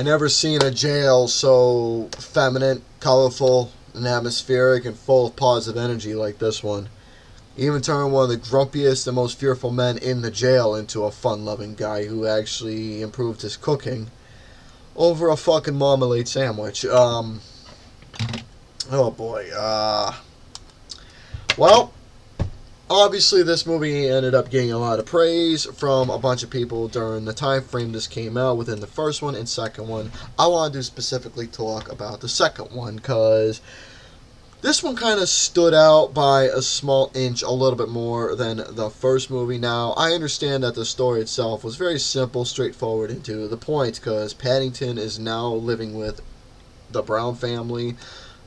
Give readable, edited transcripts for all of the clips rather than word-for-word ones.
I never seen a jail so feminine, colorful, and atmospheric, and full of positive energy like this one. Even turned one of the grumpiest and most fearful men in the jail into a fun-loving guy who actually improved his cooking over a fucking marmalade sandwich. Oh boy. Well, obviously this movie ended up getting a lot of praise from a bunch of people during the time frame this came out within the first one and second one. I want to specifically talk about the second one because this one kind of stood out by a small inch a little bit more than the first movie. Now, I understand that the story itself was very simple, straightforward, and to the point because Paddington is now living with the Brown family.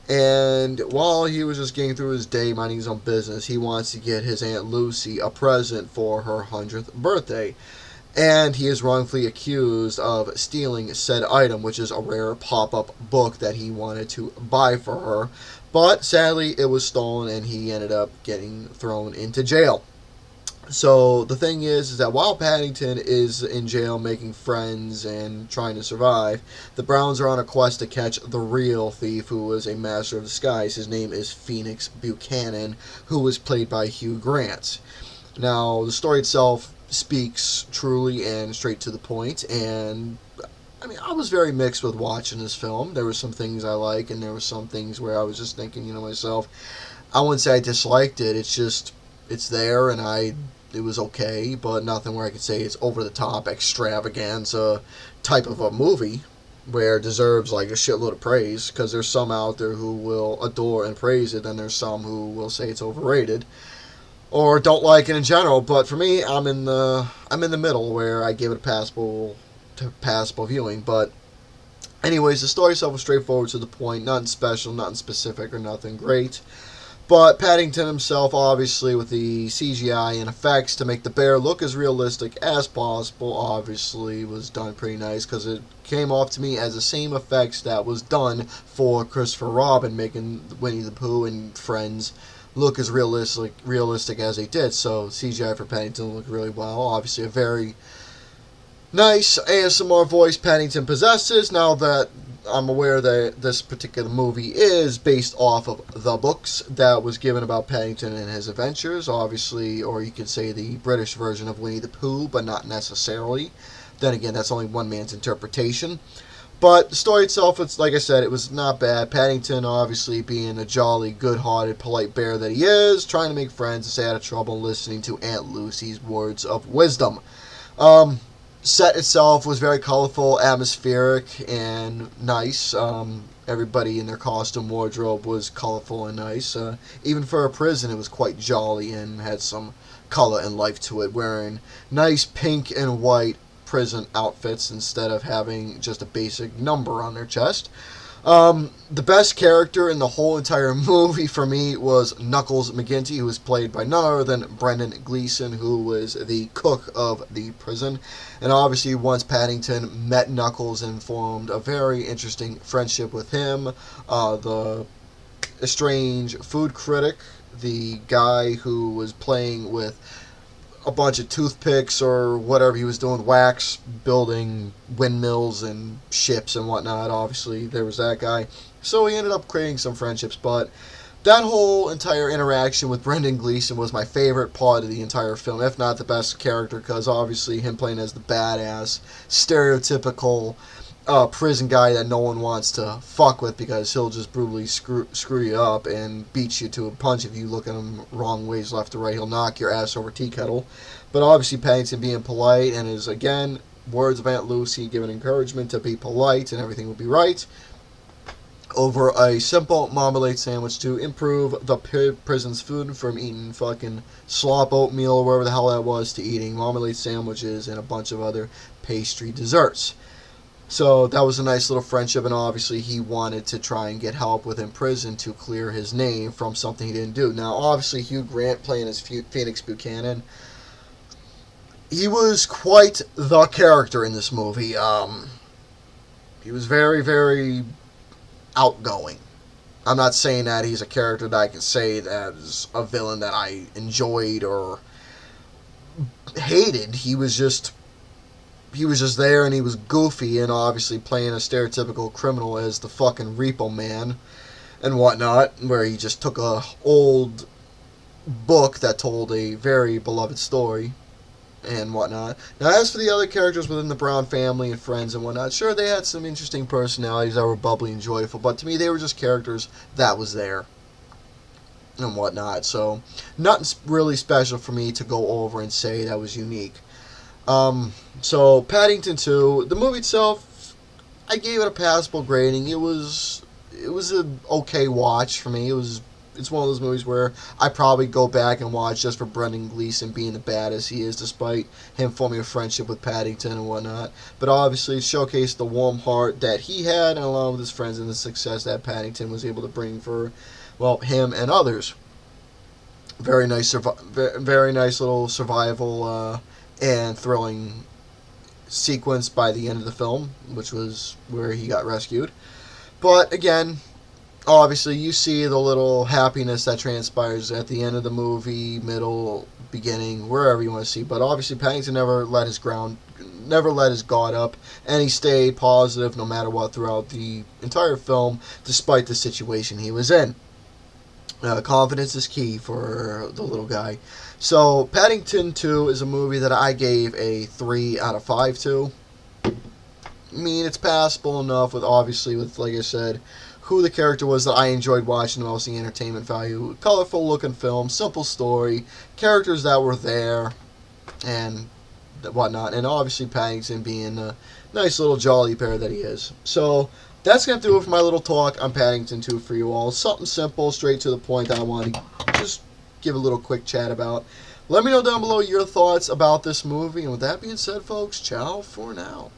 And while he was just getting through his day minding his own business, he wants to get his Aunt Lucy a present for her 100th birthday. And he is wrongfully accused of stealing said item, which is a rare pop-up book that he wanted to buy for her. But sadly, it was stolen and he ended up getting thrown into jail. So the thing is that while Paddington is in jail making friends and trying to survive, the Browns are on a quest to catch the real thief who was a master of disguise. His name is Phoenix Buchanan, who was played by Hugh Grant. Now, the story itself speaks truly and straight to the point, and I mean, I was very mixed with watching this film. There were some things I like, and there were some things where I was just thinking, myself, I wouldn't say I disliked it. It's just, it's there, and it was okay, but nothing where I could say it's over the top extravaganza type of a movie where it deserves like a shitload of praise. Because there's some out there who will adore and praise it, and there's some who will say it's overrated or don't like it in general. But for me, I'm in the middle where I give it a passable viewing. But anyways, the story itself was straightforward to the point, nothing special, nothing specific, or nothing great. But Paddington himself, obviously, with the CGI and effects to make the bear look as realistic as possible, obviously was done pretty nice because it came off to me as the same effects that was done for Christopher Robin, making Winnie the Pooh and friends look as realistic as they did. So CGI for Paddington looked really well. Obviously, a very nice ASMR voice Paddington possesses. Now that I'm aware that this particular movie is based off of the books that was given about Paddington and his adventures, obviously, or you could say the British version of Winnie the Pooh, but not necessarily. Then again, that's only one man's interpretation. But the story itself, it's like I said, it was not bad. Paddington, obviously, being a jolly, good-hearted, polite bear that he is, trying to make friends and stay out of trouble, listening to Aunt Lucy's words of wisdom. Set itself was very colorful, atmospheric, and nice. Everybody in their costume wardrobe was colorful and nice. Even for a prison, it was quite jolly and had some color and life to it, wearing nice pink and white prison outfits instead of having just a basic number on their chest. The best character in the whole entire movie for me was Knuckles McGinty, who was played by none other than Brendan Gleeson, who was the cook of the prison. And obviously, once Paddington met Knuckles and formed a very interesting friendship with him, the estranged food critic, the guy who was playing with a bunch of toothpicks or whatever he was doing, wax, building windmills and ships and whatnot. Obviously, there was that guy. So he ended up creating some friendships, but that whole entire interaction with Brendan Gleeson was my favorite part of the entire film, if not the best character, because obviously him playing as the badass, stereotypical prison guy that no one wants to fuck with because he'll just brutally screw you up and beat you to a punch if you look at him wrong ways, left to right. He'll knock your ass over tea kettle. But obviously Paddington being polite and his, again, words of Aunt Lucy giving encouragement to be polite and everything will be right, over a simple marmalade sandwich to improve the prison's food from eating fucking slop oatmeal or wherever the hell that was to eating marmalade sandwiches and a bunch of other pastry desserts. So that was a nice little friendship, and obviously he wanted to try and get help within prison to clear his name from something he didn't do. Now, obviously, Hugh Grant playing as Phoenix Buchanan, he was quite the character in this movie. He was very, very outgoing. I'm not saying that he's a character that I can say that is a villain that I enjoyed or hated. He was just he was just there and he was goofy and obviously playing a stereotypical criminal as the fucking Repo Man and whatnot, where he just took a old book that told a very beloved story and whatnot. Now, as for the other characters within the Brown family and friends and whatnot, sure, they had some interesting personalities that were bubbly and joyful, but to me, they were just characters that was there and whatnot. So, nothing really special for me to go over and say that was unique. So Paddington 2, the movie itself, I gave it a passable grading. It was an okay watch for me. It's one of those movies where I probably go back and watch just for Brendan Gleeson being the baddest he is, despite him forming a friendship with Paddington and whatnot. But obviously, it showcased the warm heart that he had, and along with his friends, and the success that Paddington was able to bring for, well, him and others. Very nice, very nice little survival and thrilling sequence by the end of the film, which was where he got rescued. But again, obviously you see the little happiness that transpires at the end of the movie, middle, beginning, wherever you want to see. But obviously Paddington never let his guard up, and he stayed positive no matter what throughout the entire film, despite the situation he was in. Confidence is key for the little guy. So, Paddington 2 is a movie that I gave a 3 out of 5 to. I mean, it's passable enough with, like I said, who the character was that I enjoyed watching the most, the entertainment value. Colorful looking film, simple story, characters that were there, and whatnot. And obviously Paddington being a nice little jolly bear that he is. So, that's going to do it for my little talk on Paddington 2 for you all. Something simple, straight to the point that I want to just give a little quick chat about. Let me know down below your thoughts about this movie. And with that being said, folks, ciao for now.